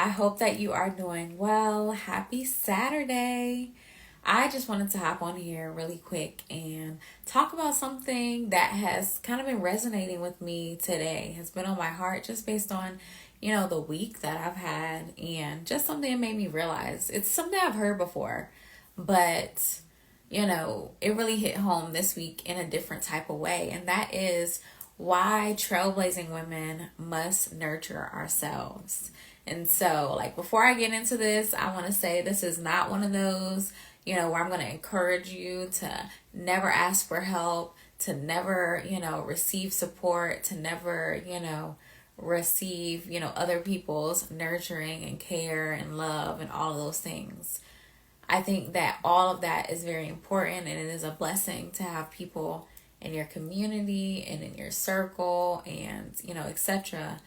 I hope that you are doing well. Happy Saturday. I just wanted to hop on here really quick and talk about something that has kind of been resonating with me today. Has been on my heart just based on, the week that I've had and just something that made me realize it's something I've heard before, but it really hit home this week in a different type of way. And that is why trailblazing women must nurture ourselves. And so, like, before I get into this, I want to say this is not one of those, where I'm going to encourage you to never ask for help, to never, receive support, to never, receive, other people's nurturing and care and love and all of those things. I think that all of that is very important, and it is a blessing to have people in your community and in your circle and, etc.,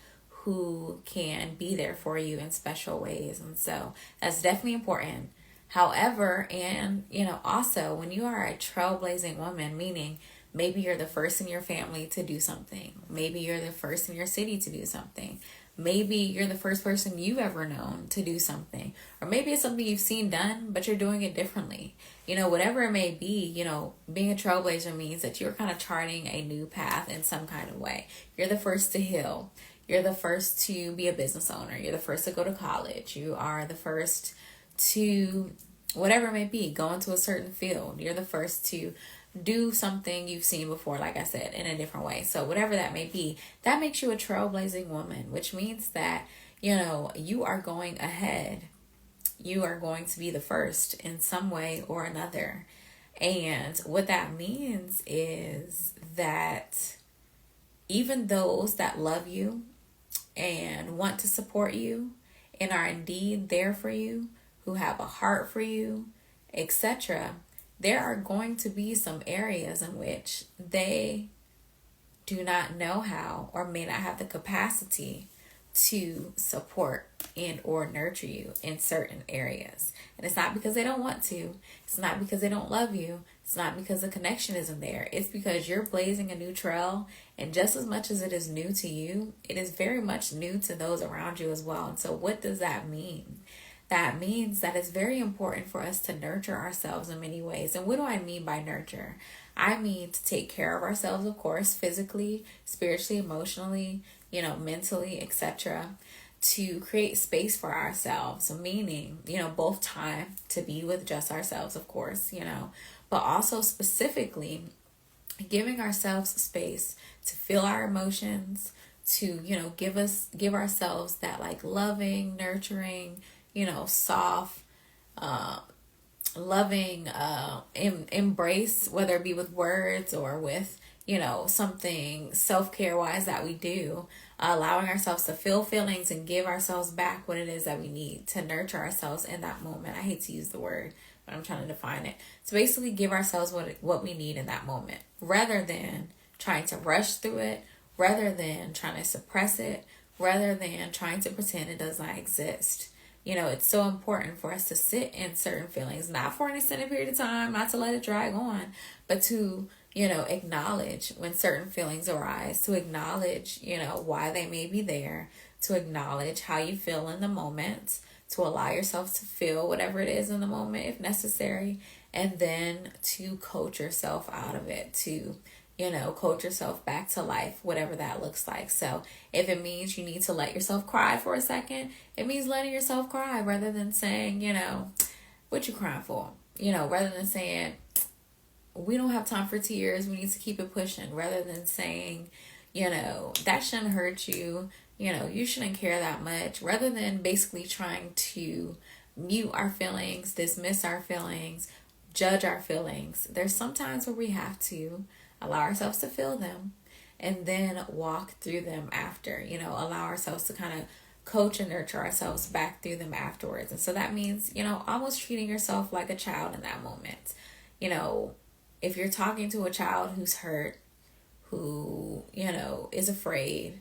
who can be there for you in special ways. And so that's definitely important. However, and, also when you are a trailblazing woman, meaning maybe you're the first in your family to do something, maybe you're the first in your city to do something, maybe you're the first person you've ever known to do something, or maybe it's something you've seen done, but you're doing it differently. Whatever it may be, being a trailblazer means that you're kind of charting a new path in some kind of way. You're the first to heal. You're the first to be a business owner. You're the first to go to college. You are the first to, whatever it may be, go into a certain field. You're the first to do something you've seen before, like I said, in a different way. So whatever that may be, that makes you a trailblazing woman, which means that, you are going ahead. You are going to be the first in some way or another. And what that means is that even those that love you and want to support you and are indeed there for you, who have a heart for you, etc., there are going to be some areas in which they do not know how or may not have the capacity to support and or nurture you in certain areas. And it's not because they don't want to. It's not because they don't love you. It's not because the connection isn't there. It's because you're blazing a new trail, and just as much as it is new to you, it is very much new to those around you as well. And so what does that mean? That means that it's very important for us to nurture ourselves in many ways. And what do I mean by nurture? I mean to take care of ourselves, of course, physically, spiritually, emotionally, mentally, etc., to create space for ourselves, meaning, both time to be with just ourselves, of course, but also specifically giving ourselves space to feel our emotions, to, give ourselves that like loving, nurturing, soft, loving embrace, whether it be with words or with, something self-care wise that we do, allowing ourselves to feel feelings and give ourselves back what it is that we need to nurture ourselves in that moment. I hate to use the word, but I'm trying to define it. So basically give ourselves what we need in that moment, rather than trying to rush through it, rather than trying to suppress it, rather than trying to pretend it does not exist. It's so important for us to sit in certain feelings, not for an extended period of time, not to let it drag on, but to, acknowledge when certain feelings arise, to acknowledge, why they may be there, to acknowledge how you feel in the moment, to allow yourself to feel whatever it is in the moment if necessary, and then to coach yourself out of it, to coach yourself back to life, whatever that looks like. So if it means you need to let yourself cry for a second, it means letting yourself cry rather than saying, what you crying for? Rather than saying, we don't have time for tears, we need to keep it pushing. Rather than saying, that shouldn't hurt you, you shouldn't care that much. Rather than basically trying to mute our feelings, dismiss our feelings, judge our feelings. There's some times where we have to allow ourselves to feel them and then walk through them after, allow ourselves to kind of coach and nurture ourselves back through them afterwards. And so that means, almost treating yourself like a child in that moment. If you're talking to a child who's hurt, who, is afraid,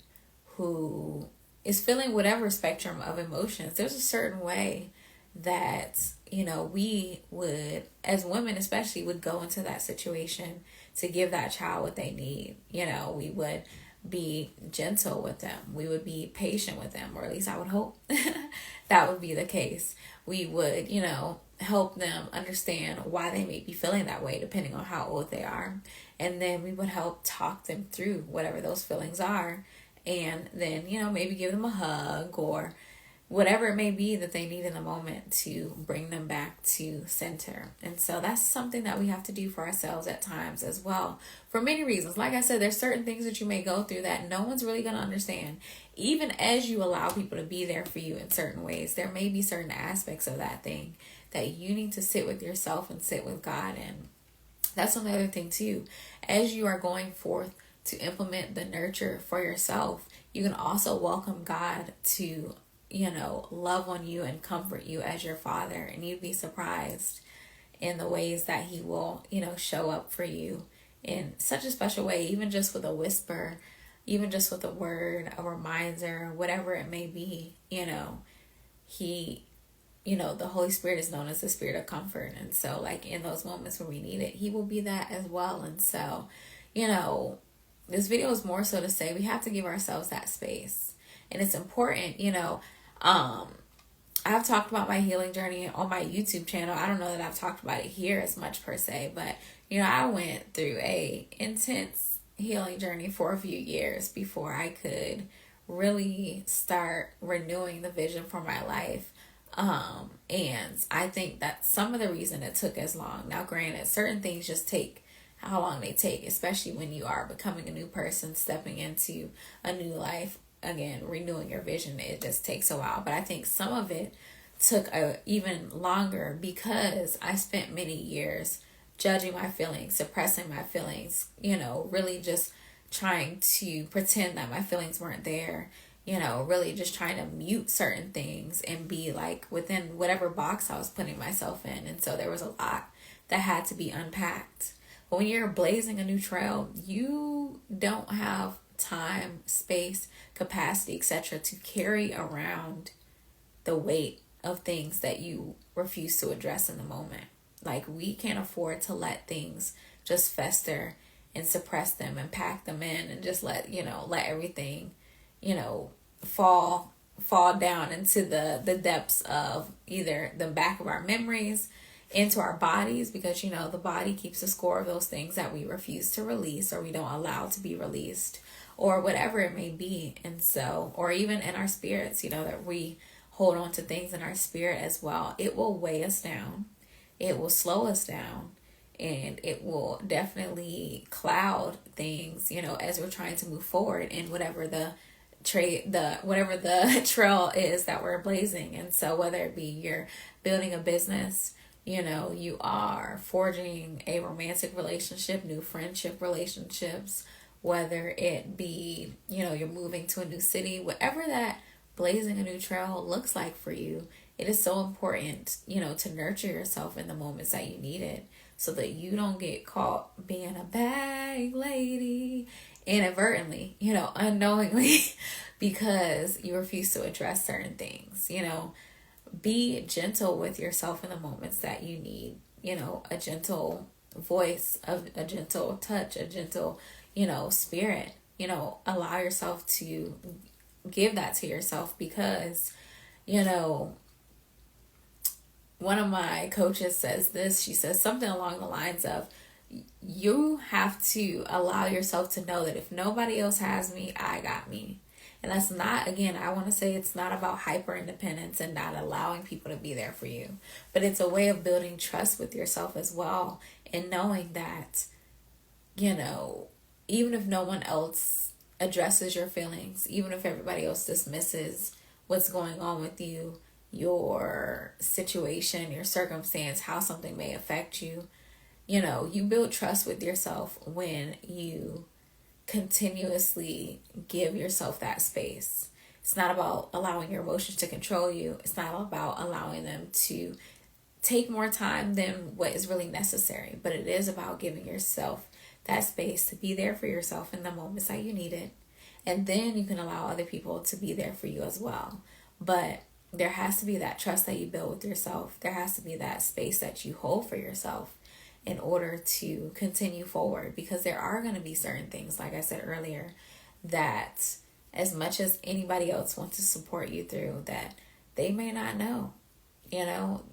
who is feeling whatever spectrum of emotions, there's a certain way that, we would, as women especially, would go into that situation to give that child what they need. We would be gentle with them. We would be patient with them, or at least I would hope that would be the case. We would, help them understand why they may be feeling that way, depending on how old they are. And then we would help talk them through whatever those feelings are. And then, maybe give them a hug or whatever it may be that they need in the moment to bring them back to center. And so that's something that we have to do for ourselves at times as well, for many reasons. Like I said, there's certain things that you may go through that no one's really going to understand. Even as you allow people to be there for you in certain ways, there may be certain aspects of that thing that you need to sit with yourself and sit with God in. That's another thing too. As you are going forth to implement the nurture for yourself, you can also welcome God to love on you and comfort you as your father. And you'd be surprised in the ways that he will, show up for you in such a special way, even just with a whisper, even just with a word, a reminder, whatever it may be. The Holy Spirit is known as the spirit of comfort. And so like in those moments where we need it, he will be that as well. And so, this video is more so to say we have to give ourselves that space. And it's important, I've talked about my healing journey on my YouTube channel. I don't know that I've talked about it here as much per se, but, I went through a intense healing journey for a few years before I could really start renewing the vision for my life. And I think that's some of the reason it took as long. Now, granted, certain things just take how long they take, especially when you are becoming a new person, stepping into a new life. Again, renewing your vision, it just takes a while. But I think some of it took even longer because I spent many years judging my feelings, suppressing my feelings, really just trying to pretend that my feelings weren't there, really just trying to mute certain things and be like within whatever box I was putting myself in. And so there was a lot that had to be unpacked. But when you're blazing a new trail, you don't have time, space, capacity, etc. to carry around the weight of things that you refuse to address in the moment. Like, we can't afford to let things just fester and suppress them and pack them in and just let everything, fall down into the depths of either the back of our memories, into our bodies, because the body keeps a score of those things that we refuse to release or we don't allow to be released, or whatever it may be. And so, or even in our spirits, that we hold on to things in our spirit as well. It will weigh us down, it will slow us down, and it will definitely cloud things, as we're trying to move forward in whatever the trail is that we're blazing. And so whether it be you're building a business, you are forging a romantic relationship, new friendship relationships, whether it be, you're moving to a new city, whatever that blazing a new trail looks like for you, it is so important, to nurture yourself in the moments that you need it, so that you don't get caught being a bag lady inadvertently, unknowingly, because you refuse to address certain things. Be gentle with yourself in the moments that you need, a gentle voice, a gentle touch, a gentle, spirit, allow yourself to give that to yourself, because, one of my coaches says this, she says something along the lines of, you have to allow yourself to know that if nobody else has me, I got me. And that's not, again, I want to say it's not about hyper independence and not allowing people to be there for you, but it's a way of building trust with yourself as well, and knowing that, even if no one else addresses your feelings, even if everybody else dismisses what's going on with you, your situation, your circumstance, how something may affect you, you build trust with yourself when you continuously give yourself that space. It's not about allowing your emotions to control you. It's not about allowing them to take more time than what is really necessary, but it is about giving yourself that space to be there for yourself in the moments that you need it. And then you can allow other people to be there for you as well. But there has to be that trust that you build with yourself. There has to be that space that you hold for yourself in order to continue forward, because there are going to be certain things, like I said earlier, that as much as anybody else wants to support you through, that they may not know.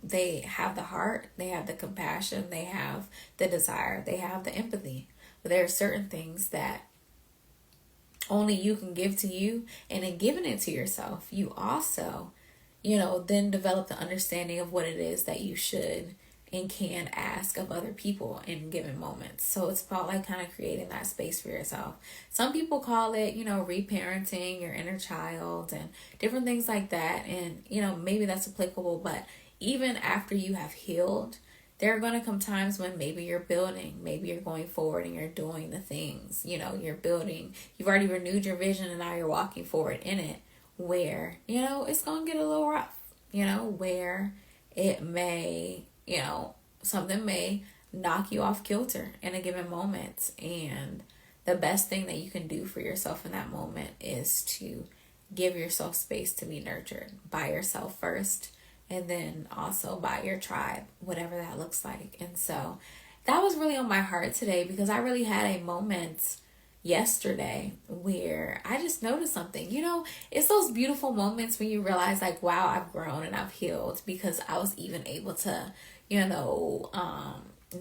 They have the heart, they have the compassion, they have the desire, they have the empathy. But there are certain things that only you can give to you, and in giving it to yourself, you also, then develop the understanding of what it is that you should and can ask of other people in given moments. So it's about like kind of creating that space for yourself. Some people call it, reparenting your inner child and different things like that. And, maybe that's applicable, but even after you have healed, there are going to come times when maybe you're building, maybe you're going forward and you're doing the things, you're building, you've already renewed your vision and now you're walking forward in it, where, it's going to get a little rough, where it may, something may knock you off kilter in a given moment. And the best thing that you can do for yourself in that moment is to give yourself space to be nurtured by yourself first, and then also by your tribe, whatever that looks like. And so that was really on my heart today, because I really had a moment yesterday where I just noticed something. It's those beautiful moments when you realize like, wow, I've grown and I've healed, because I was even able to,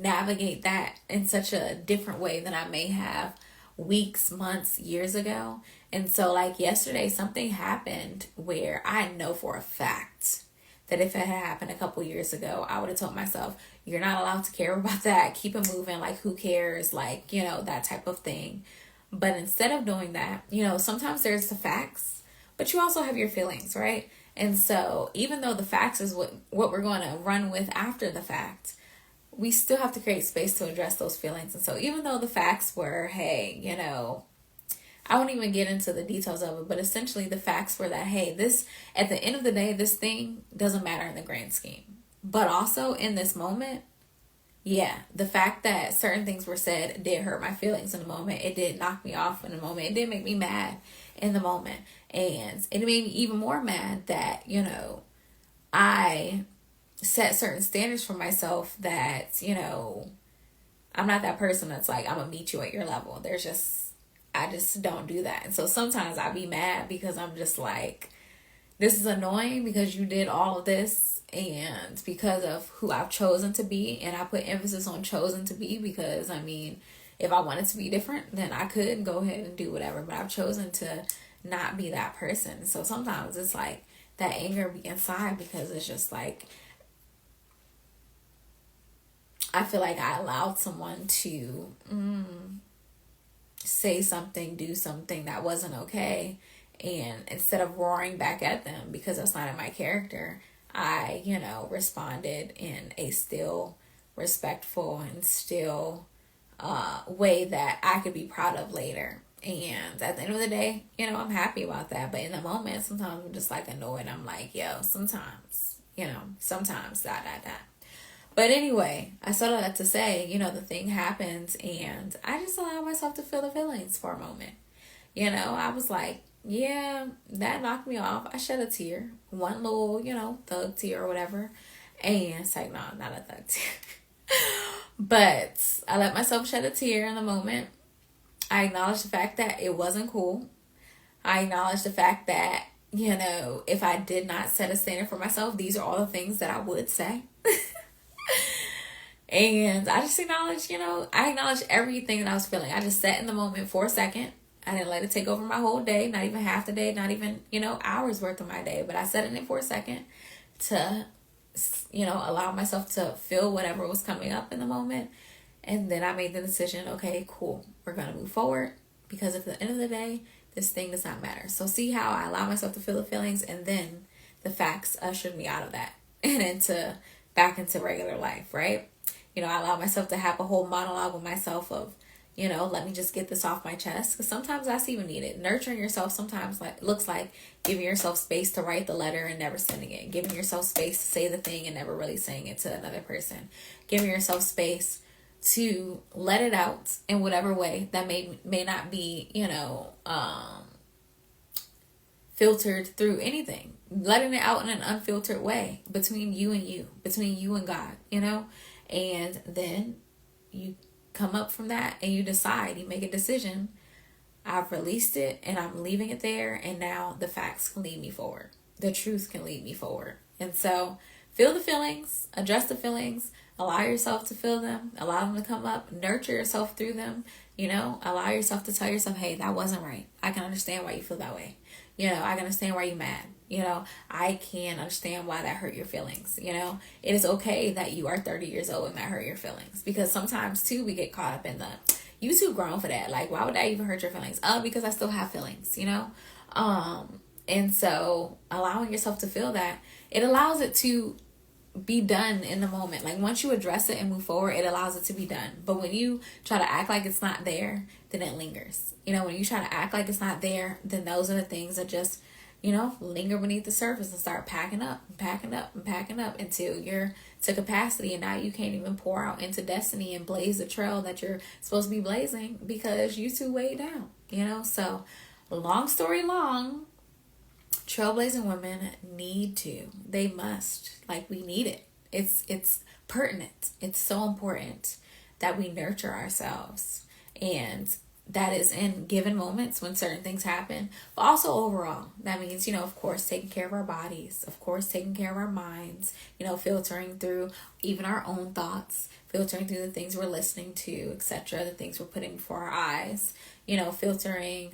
navigate that in such a different way than I may have weeks, months, years ago. And so like yesterday, something happened where I know for a fact that if it had happened a couple years ago, I would have told myself, you're not allowed to care about that. Keep it moving. Like, who cares? Like, that type of thing. But instead of doing that, sometimes there's the facts, but you also have your feelings, right? And so even though the facts is what we're going to run with after the fact, we still have to create space to address those feelings. And so even though the facts were, hey, I won't even get into the details of it, but essentially the facts were that, hey, this, at the end of the day, this thing doesn't matter in the grand scheme. But also in this moment, yeah, the fact that certain things were said did hurt my feelings in the moment. It did knock me off in the moment. It did make me mad in the moment. And it made me even more mad that, I set certain standards for myself that, I'm not that person that's like, I'm going to meet you at your level. I just don't do that. And so sometimes I be mad because I'm just like, this is annoying because you did all of this, and because of who I've chosen to be. And I put emphasis on chosen to be, because if I wanted to be different, then I could go ahead and do whatever, but I've chosen to not be that person. So sometimes it's like that anger be inside, because it's just like, I feel like I allowed someone to say something, do something that wasn't okay. And instead of roaring back at them, because that's not in my character, I, responded in a still respectful and still way that I could be proud of later. And at the end of the day, I'm happy about that. But in the moment, sometimes I'm just like annoyed. I'm like, yo, sometimes, that. But anyway, I said all that to say, the thing happens, and I just allow myself to feel the feelings for a moment. I was like, yeah, that knocked me off. I shed a tear, one little, thug tear or whatever. And it's like, no, not a thug tear. But I let myself shed a tear in the moment. I acknowledged the fact that it wasn't cool. I acknowledged the fact that, if I did not set a standard for myself, these are all the things that I would say. And I just acknowledged, I acknowledged everything that I was feeling. I just sat in the moment for a second. I didn't let it take over my whole day, not even half the day, not even, hours worth of my day. But I sat in it for a second to, allow myself to feel whatever was coming up in the moment. And then I made the decision, okay, cool, we're going to move forward, because at the end of the day, this thing does not matter. So see how I allow myself to feel the feelings, and then the facts ushered me out of that and back into regular life, right? I allow myself to have a whole monologue with myself of, let me just get this off my chest. Because sometimes that's even needed. Nurturing yourself sometimes looks like giving yourself space to write the letter and never sending it. Giving yourself space to say the thing and never really saying it to another person. Giving yourself space to let it out in whatever way that may not be, filtered through anything. Letting it out in an unfiltered way between you and you, between you and God, and then you come up from that and you decide, you make a decision. I've released it and I'm leaving it there, and now the facts can lead me forward. the truth can lead me forward. And so feel the feelings, address the feelings, allow yourself to feel them, allow them to come up, nurture yourself through them, allow yourself to tell yourself, hey, that wasn't right. I can understand why you feel that way. I can understand why you're mad. I can understand why that hurt your feelings. It is okay that you are 30 years old and that hurt your feelings, because sometimes too, we get caught up in the, you too grown for that. Like, why would that even hurt your feelings? Because I still have feelings, and so allowing yourself to feel that, it allows it to be done in the moment. Like, once you address it and move forward, it allows it to be done. But when you try to act like it's not there, then it lingers. When you try to act like it's not there, then those are the things that just, linger beneath the surface and start packing up and packing up and packing up until you're to capacity, and now you can't even pour out into destiny and blaze the trail that you're supposed to be blazing because you too weighed down. So long story long, trailblazing women they must, like, we need it. It's pertinent. It's so important that we nurture ourselves, and that is in given moments when certain things happen, but also overall. That means, of course, taking care of our bodies, of course, taking care of our minds, filtering through even our own thoughts, filtering through the things we're listening to, etc., the things we're putting before our eyes, not filtering,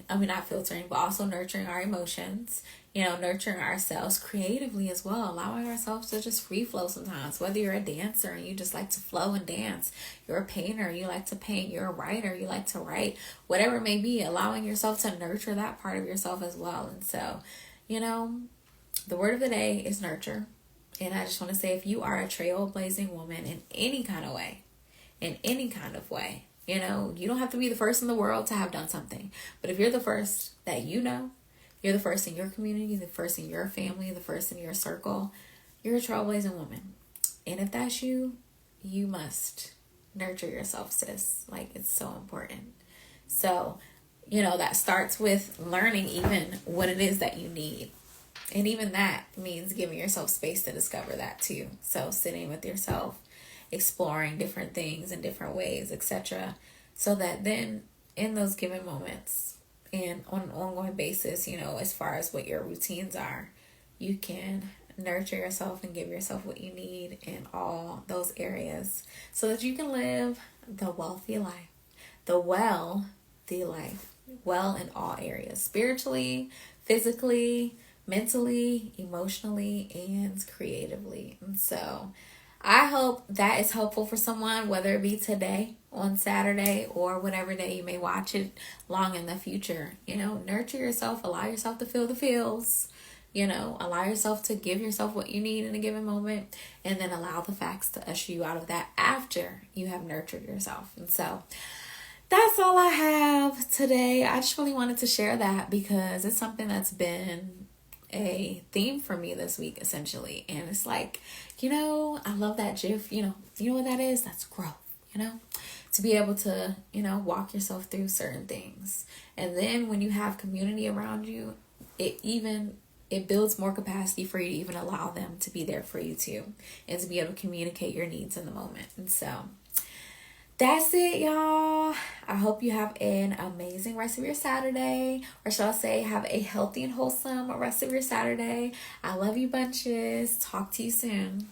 but also nurturing our emotions, nurturing ourselves creatively as well, allowing ourselves to just free flow sometimes. Whether you're a dancer and you just like to flow and dance, you're a painter, you like to paint, you're a writer, you like to write, whatever it may be, allowing yourself to nurture that part of yourself as well. And so, the word of the day is nurture. And I just want to say, if you are a trailblazing woman in any kind of way, you don't have to be the first in the world to have done something. But if you're the first that you're the first in your community, the first in your family, the first in your circle, you're a trailblazing woman. And if that's you, you must nurture yourself, sis. Like, it's so important. So, that starts with learning even what it is that you need. And even that means giving yourself space to discover that too. So sitting with yourself, exploring different things in different ways, etc. So that then in those given moments and on an ongoing basis, as far as what your routines are, you can nurture yourself and give yourself what you need in all those areas so that you can live the wealthy life, the wealthy life, well in all areas, spiritually, physically, mentally, emotionally, and creatively. And so I hope that is helpful for someone, whether it be today on Saturday or whatever day you may watch it long in the future. Nurture yourself, allow yourself to feel the feels, allow yourself to give yourself what you need in a given moment, and then allow the facts to usher you out of that after you have nurtured yourself. And so that's all I have today. I just really wanted to share that because it's something that's been a theme for me this week, essentially. And it's like, I love that GIF. You know what that is? That's growth, to be able to, walk yourself through certain things. And then when you have community around you, it builds more capacity for you to even allow them to be there for you too, and to be able to communicate your needs in the moment. And so that's it, y'all. I hope you have an amazing rest of your Saturday, or shall I say, have a healthy and wholesome rest of your Saturday. I love you bunches. Talk to you soon.